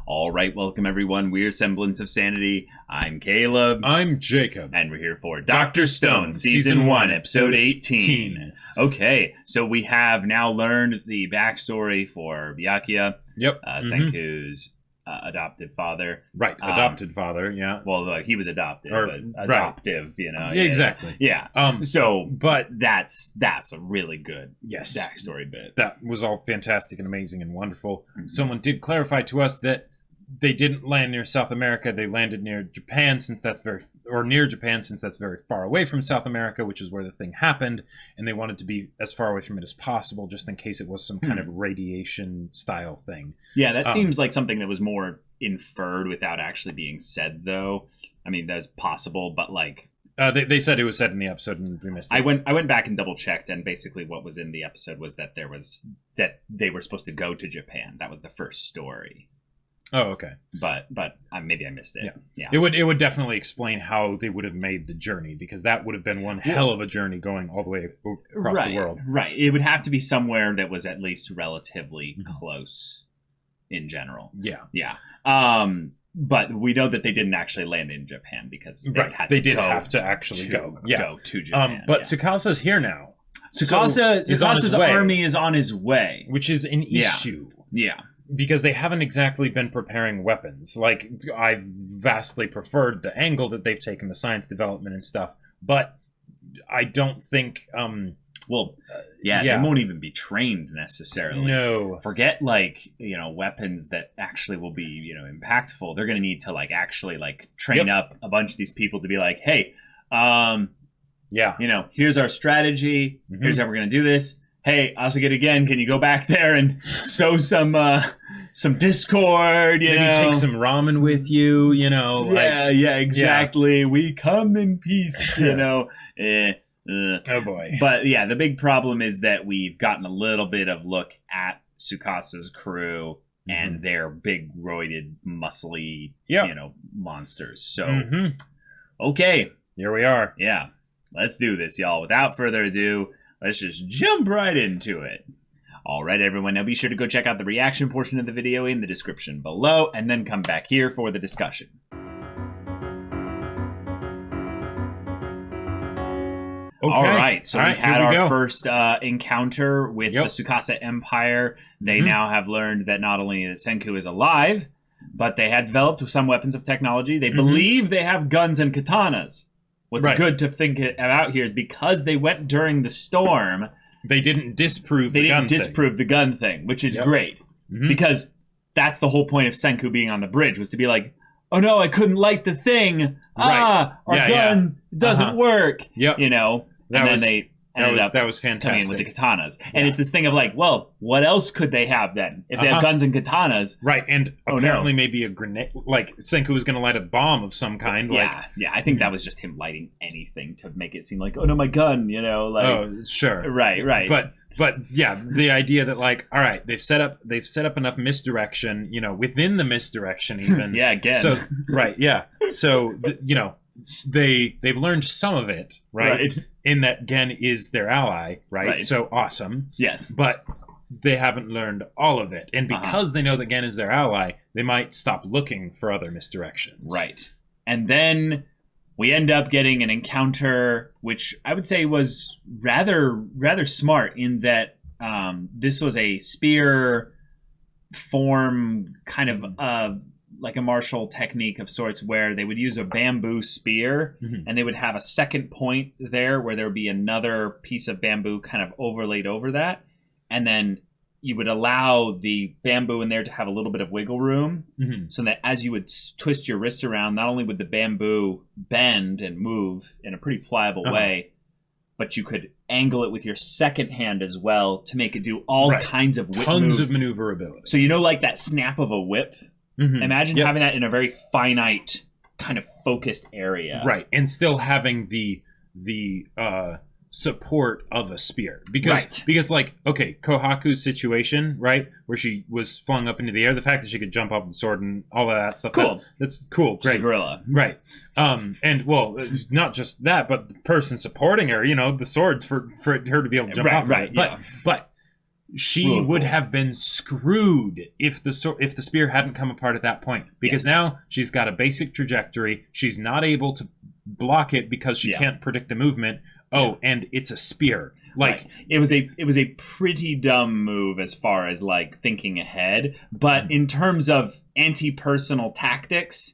All right, welcome everyone. We're Semblance of Sanity. I'm Caleb. I'm Jacob. And we're here for Dr. Stone, Season 1, Episode 18. Okay, so we have now learned the backstory for Byakuya, Senku's adopted father. Right, adopted father, yeah. Well, he was adopted, but adoptive, you know. Yeah, exactly. Yeah. But that's a really good backstory bit. That was all fantastic and amazing and wonderful. Mm-hmm. Someone did clarify to us that they didn't land near South America. They landed near Japan since that's very far away from South America, which is where the thing happened. And they wanted to be as far away from it as possible, just in case it was some kind of radiation style thing. Yeah, that seems like something that was more inferred without actually being said, though. I mean, that's possible, but like... They said it was said in the episode and we missed it. I went back and double checked, and basically what was in the episode was that they were supposed to go to Japan. That was the first story. Oh, okay. But maybe I missed it. Yeah. It would definitely explain how they would have made the journey, because that would have been one hell of a journey going all the way across the world. Right. It would have to be somewhere that was at least relatively close in general. Yeah. Yeah. But we know that they didn't actually land in Japan because they did have to actually go to Japan. But Tsukasa's here now. Tsukasa's army is on his way, which is an issue. Yeah. Because they haven't exactly been preparing weapons. Like, I've vastly preferred the angle that they've taken, the science development and stuff, but I don't think... they won't even be trained necessarily. No. Forget, weapons that actually will be, impactful. They're going to need to, actually train up a bunch of these people to be like, hey, here's our strategy. Mm-hmm. Here's how we're going to do this. Hey, Asagid again, can you go back there and sow some discord, Maybe take some ramen with you, Yeah, exactly. Yeah. We come in peace, Oh, boy. But, yeah, the big problem is that we've gotten a little bit of look at Tsukasa's crew and their big, roided, muscly, monsters. So, okay. Here we are. Yeah, let's do this, y'all. Without further ado... let's just jump right into it. All right, everyone. Now be sure to go check out the reaction portion of the video in the description below, and then come back here for the discussion. Okay. All right, so we had our first encounter with the Tsukasa Empire. They now have learned that not only is Senku is alive, but they had developed some weapons of technology. They believe they have guns and katanas. What's good to think about here is because they went during the storm, they didn't disprove the gun thing, which is great. Because that's the whole point of Senku being on the bridge, was to be like, oh no, I couldn't light the thing. Our gun doesn't work. That was fantastic. Coming in with the katanas. And it's this thing of what else could they have then? If they have guns and katanas. Right, and apparently maybe a grenade. Senku was going to light a bomb of some kind. I think that was just him lighting anything to make it seem like, oh no, my gun, Oh, sure. Right. But yeah, the idea that all right, they've set up enough misdirection, within the misdirection even. Yeah, again. So, right, yeah. So, they've learned some of it, right? In that Gen is their ally, right? So awesome. Yes. But they haven't learned all of it. And because they know that Gen is their ally, they might stop looking for other misdirections. Right. And then we end up getting an encounter, which I would say was rather smart in that this was a spear form kind of like a martial technique of sorts, where they would use a bamboo spear and they would have a second point there where there would be another piece of bamboo kind of overlaid over that. And then you would allow the bamboo in there to have a little bit of wiggle room so that as you would twist your wrist around, not only would the bamboo bend and move in a pretty pliable way, but you could angle it with your second hand as well to make it do all kinds of whip moves. Tons of maneuverability. So that snap of a whip? Imagine having that in a very finite, kind of focused area. Right, and still having the support of a spear. Because Kohaku's situation, right, where she was flung up into the air, the fact that she could jump off the sword and all of that stuff. Cool. That's cool, great. She's a gorilla. Right. And, not just that, but the person supporting her, the swords for her to be able to jump off. Right, But she Really would cool. have been screwed if the spear hadn't come apart at that point, because Yes. now she's got a basic trajectory. She's not able to block it because she Yeah. can't predict the movement. Oh, and it's a spear. Like Right. It was a pretty dumb move as far as like thinking ahead, but in terms of anti-personal tactics,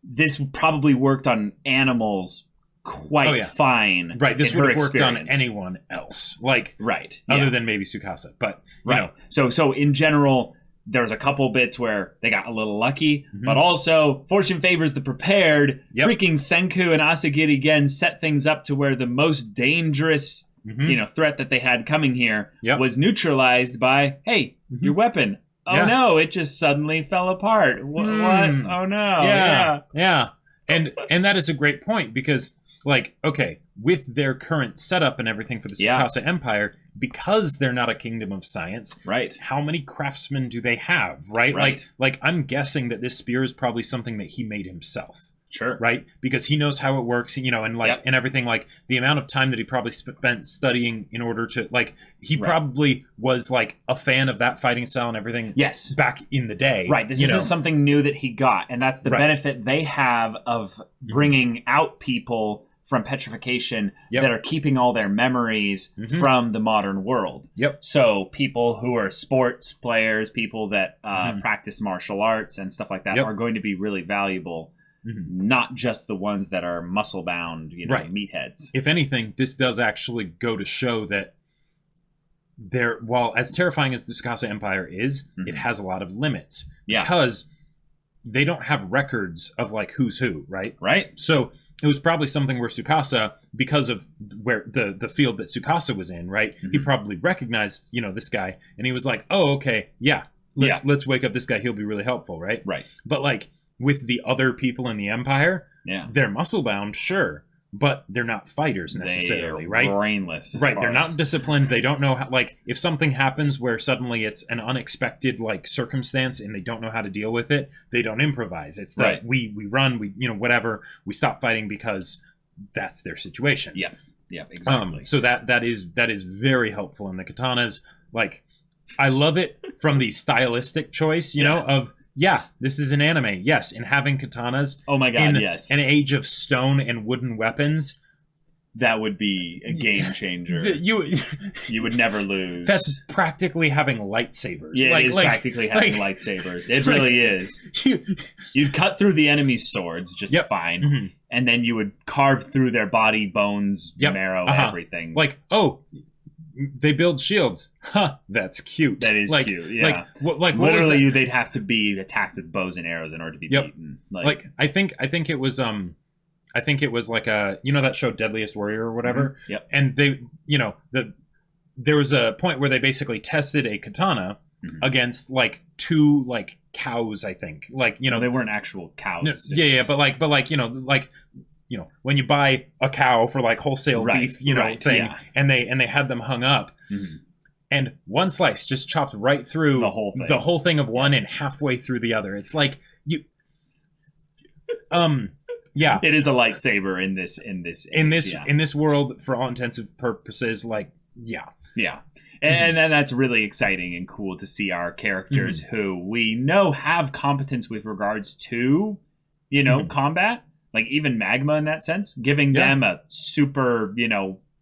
this probably worked on animals quite fine. right, this in would her have worked on experience. anyone else. Like Right. other yeah. than maybe Tsukasa, but you Right. know, So in general, there's a couple bits where they got a little lucky, Mhm. but also fortune favors the prepared. Yep. Freaking Senku and Asagiri again set things up to where the most dangerous, mhm. threat that they had coming here Yep. was neutralized by, hey, Mhm. your weapon. Oh Yeah. no, it just suddenly fell apart. What? Hmm. Oh no. Yeah. And that is a great point, because like, okay, with their current setup and everything for the Yeah. Tsukasa Empire, because they're not a kingdom of science, Right. how many craftsmen do they have, right? Right. Like I'm guessing that this spear is probably something that he made himself, Sure. right? Because he knows how it works, and like Yep. and everything. Like the amount of time that he probably spent studying in order to like, he Right. probably was like a fan of that fighting style and everything. Yes. Back in the day, Right. This you isn't know? something new that he got, and that's the Right. benefit they have of bringing out people from petrification Yep. that are keeping all their memories Mhm. from the modern world. Yep. So people who are sports players, people that Mhm. practice martial arts and stuff like that Yep. are going to be really valuable. Mhm. Not just the ones that are muscle bound, Right. meatheads. If anything, this does actually go to show that while as terrifying as the Tsukasa Empire is, it Mhm. has a lot of limits. Yeah. Because they don't have records of like who's who, right? Right? So it was probably something where Tsukasa, because of where the field that Tsukasa was in, right? He Mhm. probably recognized, this guy, and he was like, "Oh, okay, yeah, let's wake up this guy. He'll be really helpful, right?" Right. But like with the other people in the empire, Yeah. they're muscle bound, sure, but they're not fighters necessarily, They are right? brainless. as Right, far they're as- not disciplined. They don't know how, like, if something happens where suddenly it's an unexpected like circumstance and they don't know how to deal with it, they don't improvise. It's that Right. we run, we whatever, we stop fighting because that's their situation. Yeah. Yeah. Exactly. So that is very helpful in the katanas. Like, I love it from the stylistic choice, of this is an anime, yes, and having katanas Oh my god, in yes. an age of stone and wooden weapons. That would be a game changer. You You would never lose. That's practically having lightsabers. yeah, it is practically having lightsabers. It really is. You'd cut through the enemy's swords just Yep. fine, Mhm. and then you would carve through their body, bones, Yep. marrow, Uh-huh. everything. Like, oh, they build shields. Huh, that's cute. That is like, cute, yeah. what was Literally, that? they'd have to be attacked with bows and arrows in order to be Yep. beaten. Like, I think it was like a that show Deadliest Warrior or whatever. Yep. And they there was a point where they basically tested a katana Mhm. against like two like cows, I think. Like, they weren't actual cows. no, It was- but when you buy a cow for like wholesale Right, beef, right, thing, yeah. and they had them hung up, Mhm. and one slice just chopped right through The whole thing. of one and halfway through the other. It's like yeah. It is a lightsaber in this yeah. In this world, for all intents and purposes, like yeah. Yeah. And then that's really exciting and cool to see our characters who we know have competence with regards to, combat. Like even Magma in that sense, giving them a super,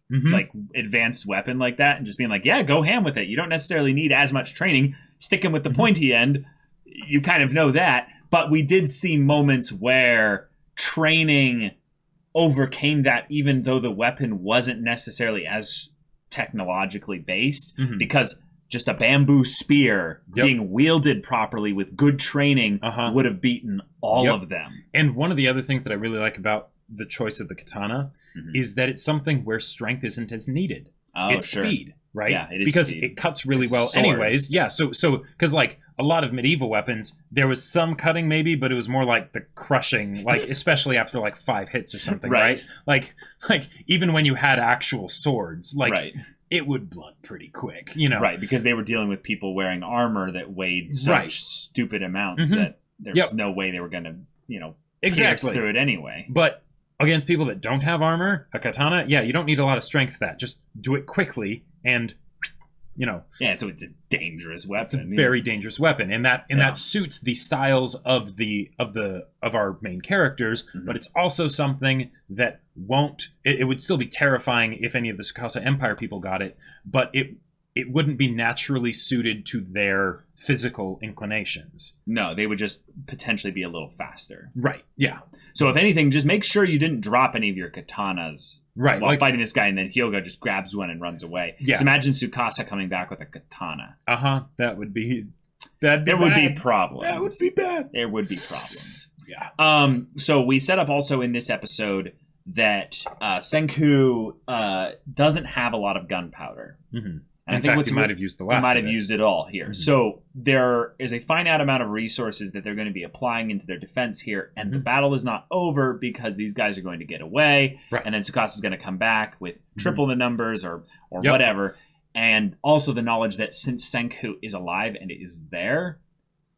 like advanced weapon like that and just being like, yeah, go ham with it. You don't necessarily need as much training. Sticking with the pointy end, you kind of know that. But we did see moments where training overcame that, even though the weapon wasn't necessarily as technologically based, because just a bamboo spear being wielded properly with good training would have beaten all of them. And one of the other things that I really like about the choice of the katana is that it's something where strength isn't as needed. It's speed, right? Yeah, it is because speed. it cuts really well Sword. anyways. Yeah, so because like a lot of medieval weapons, there was some cutting maybe, but it was more like the crushing, like especially after like 5 hits or something, right? Like even when you had actual swords, like it would blunt pretty quick, Right, because they were dealing with people wearing armor that weighed such stupid amounts that there was no way they were going to, pierce through it anyway. But against people that don't have armor, a katana, you don't need a lot of strength for that. Just do it quickly and Yeah, so it's a dangerous weapon. It's a very dangerous weapon, and that suits the styles of our main characters. Mhm. But it's also something that won't. It would still be terrifying if any of the Tsukasa Empire people got it, but it wouldn't be naturally suited to their physical inclinations. No, they would just potentially be a little faster. Right. Yeah. So if anything, just make sure you didn't drop any of your katanas while fighting this guy, and then Hyoga just grabs one and runs away. Yeah. So imagine Tsukasa coming back with a katana. That would be. There would be problems. That would be bad. There would be problems. Yeah. So we set up also in this episode that Senku doesn't have a lot of gunpowder. Mm-hmm. And in fact, he might have used the last. He might have used it all here. Mm-hmm. So there is a finite amount of resources that they're going to be applying into their defense here, and the battle is not over because these guys are going to get away, and then Tsukasa is going to come back with triple the numbers or whatever, and also the knowledge that since Senku is alive and is there,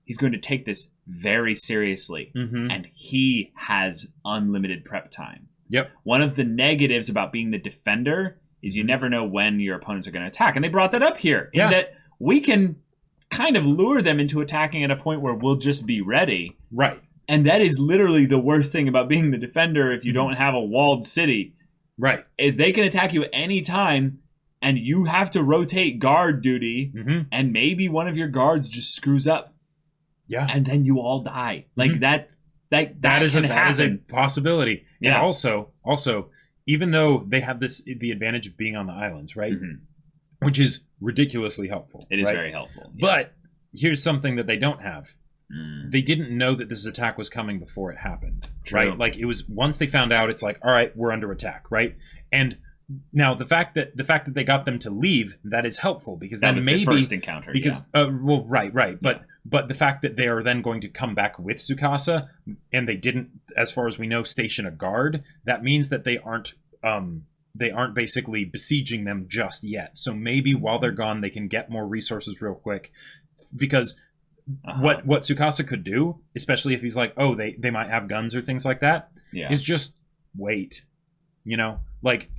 he's going to take this very seriously, and he has unlimited prep time. Yep. One of the negatives about being the defender is you never know when your opponents are going to attack. And they brought that up here. In that we can kind of lure them into attacking at a point where we'll just be ready. Right. And that is literally the worst thing about being the defender if you don't have a walled city. Right. Is they can attack you at any time, and you have to rotate guard duty, and maybe one of your guards just screws up. Yeah. And then you all die. Like that is a possibility. Yeah. And also, even though they have the advantage of being on the islands, right? Which is ridiculously helpful. It is very helpful. Yeah. But here's something that they don't have. They didn't know that this attack was coming before it happened. True. Right? Like it was once they found out, it's like, all right, we're under attack, right? And now the fact that they got them to leave, that is helpful because that then was maybe the first encounter. Because right. But the fact that they are then going to come back with Tsukasa, and they didn't, as far as we know, station a guard, that means that they aren't basically besieging them just yet. So maybe while they're gone, they can get more resources real quick. Because what Tsukasa could do, especially if he's like, oh, they might have guns or things like that, is just wait. Like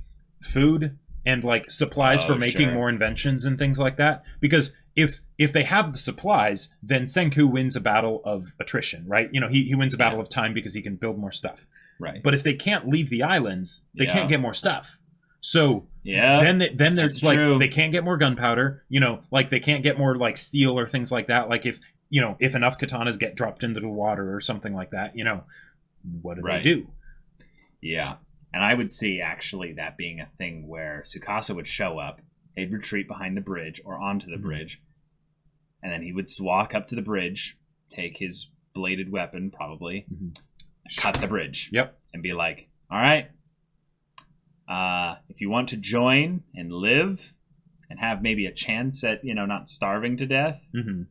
food and like supplies for making more inventions and things like that. Because if they have the supplies, then Senku wins a battle of attrition, right? He wins a battle of time because he can build more stuff. Right. But if they can't leave the islands, they can't get more stuff. So then there's like true. They can't get more gunpowder. Like they can't get more like steel or things like that. Like if enough katanas get dropped into the water or something like that, what do they do? Yeah. And I would see actually that being a thing where Tsukasa would show up, he'd retreat behind the bridge or onto the bridge, and then he would walk up to the bridge, take his bladed weapon probably, cut the bridge. Yep. And be like, all right, if you want to join and live and have maybe a chance at, not starving to death, we're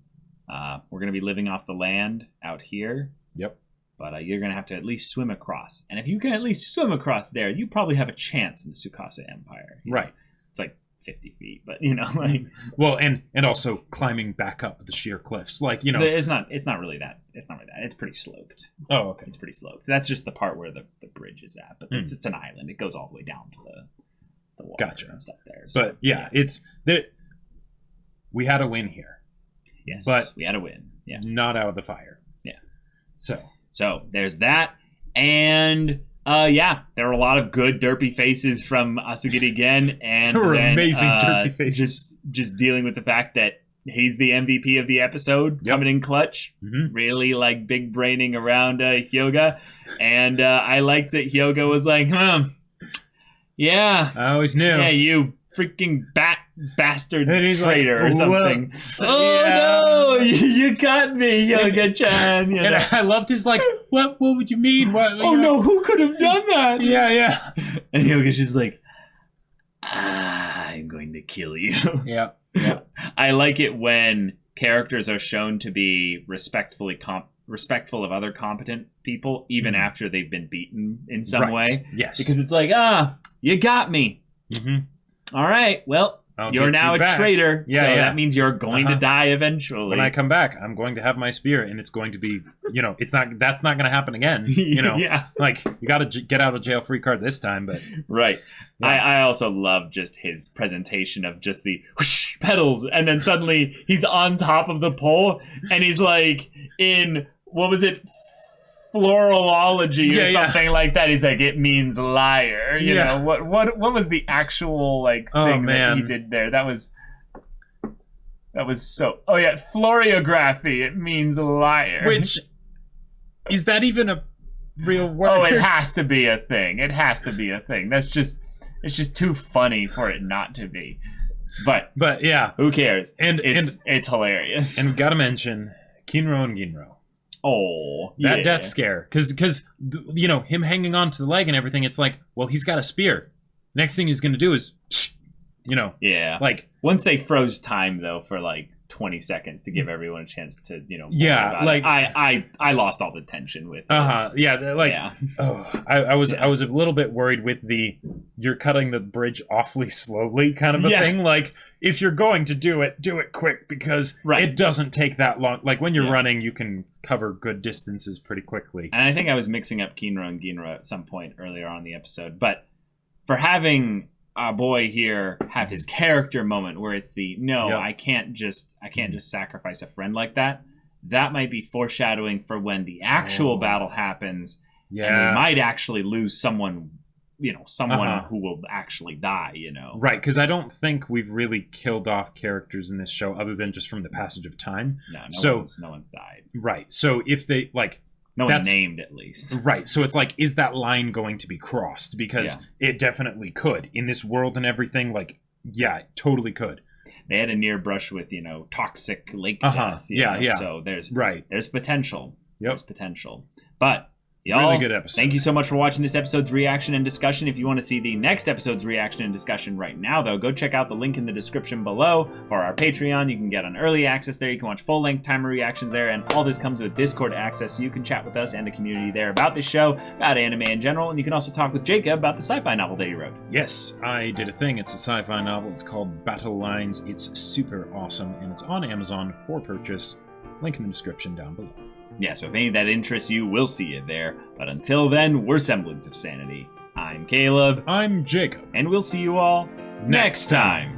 going to be living off the land out here. Yep. But you're going to have to at least swim across. And if you can at least swim across there, you probably have a chance in the Tsukasa Empire. Right. It's like 50 feet, but, like... Well, and also climbing back up the sheer cliffs. Like, It's not really that. It's not really that. It's pretty sloped. Oh, okay. It's pretty sloped. That's just the part where the bridge is at. But it's an island. It goes all the way down to the water and stuff there. So, but, it's... We had a win here. Yes, but we had a win. Yeah. Not out of the fire. Yeah. So there's that, and there were a lot of good derpy faces from Asagiri Gen, and there were then, amazing derpy faces. Just dealing with the fact that he's the MVP of the episode, coming in clutch, really like big braining around Hyoga, and I liked that Hyoga was like, yeah, I always knew, yeah, you freaking bastard traitor like, or something. No, you caught me, Hyoga-chan. And I loved his like, what would you mean? What, no, who could have done that? Yeah. And Hyoga's just like, I'm going to kill you. Yeah. I like it when characters are shown to be respectful of other competent people, even after they've been beaten in some way. Yes. Because it's like, you got me. All right, well, You're now a traitor, Yeah, so yeah. that means you're going to die eventually. When I come back, I'm going to have my spear, and it's going to be, that's not going to happen again. Yeah. Like, you got to get out of jail free card this time, but right. Yeah. I also love just his presentation of just the whoosh pedals, and then suddenly he's on top of the pole, and he's like in, what was it, florology or something like that. He's like, it means liar. You know, what was the actual thing that he did there? That was so. Oh yeah, floriography. It means liar. Which is that even a real word? Oh, it has to be a thing. It has to be a thing. It's just too funny for it not to be. But yeah, who cares? And it's hilarious. And gotta mention Kinro and Ginro. Oh, that death scare, because him hanging on to the leg and everything. It's like, well, he's got a spear. Next thing he's gonna do is, like once they froze time though for 20 seconds to give everyone a chance to I lost all the tension with I was a little bit worried with the you're cutting the bridge awfully slowly kind of a thing. Like, if you're going to do it quick, because it doesn't take that long. Like, when you're running, you can cover good distances pretty quickly. And I think I was mixing up Kinro and Ginro at some point earlier on in the episode, but for having our boy here have his character moment where it's I can't just sacrifice a friend like that. That might be foreshadowing for when the actual battle happens. Yeah. And we might actually lose someone, who will actually die, Right, because I don't think we've really killed off characters in this show other than just from the passage of time. No one died. Right. So if they no one named, at least. Right. So it's like, is that line going to be crossed? Because it definitely could. In this world and everything, it totally could. They had a near brush with, toxic lake death. So there's potential. Yep. There's potential. But y'all, really good episode. Thank you so much for watching this episode's reaction and discussion. If you want to see the next episode's reaction and discussion right now, though, go check out the link in the description below for our Patreon. You can get on early access there. You can watch full-length timer reactions there, and all this comes with Discord access, so you can chat with us and the community there about this show, about anime in general, and you can also talk with Jacob about the sci-fi novel that he wrote. Yes, I did a thing. It's a sci-fi novel. It's called Battle Lines. It's super awesome, and it's on Amazon for purchase. Link in the description down below. Yeah, so if any of that interests you, we'll see you there. But until then, we're Semblance of Sanity. I'm Caleb. I'm Jacob. And we'll see you all next time.